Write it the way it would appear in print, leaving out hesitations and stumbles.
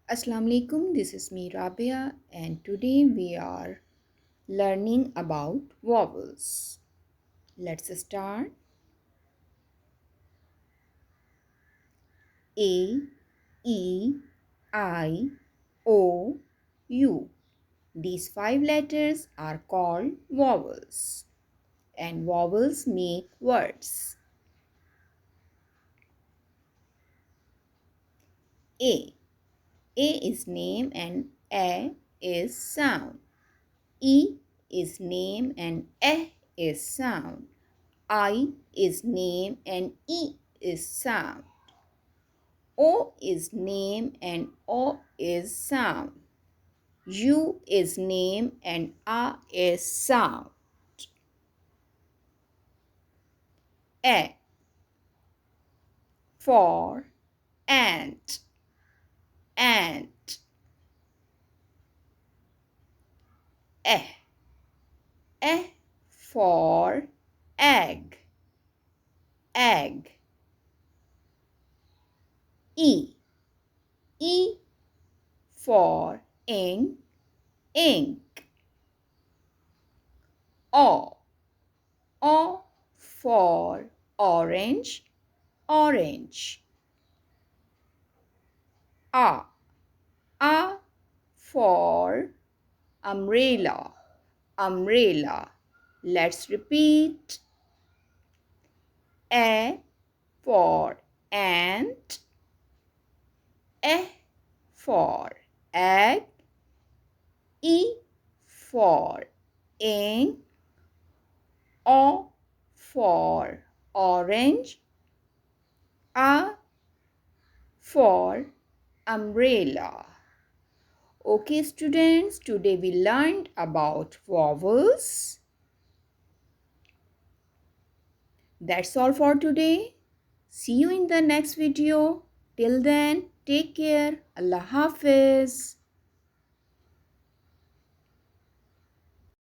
Assalamu alaikum, this is me Rabia and today we are learning about vowels. Let's start. A, E, I, O, U. These five letters are called vowels and vowels make words. A. A is name and A is sound. E is name and E is sound. I is name and E is sound. O is name and O is sound. U is name and A is sound. A for ant, ant. E, E for egg, egg. E, E for ink, ink. O, O for orange, orange. A, A for umbrella, umbrella. Let's repeat. A for ant, E for egg, E for ink, O for orange, A for umbrella. Okay, students, today we learned about vowels. That's all for today. See you in the next video. Till then, take care. Allah Hafiz.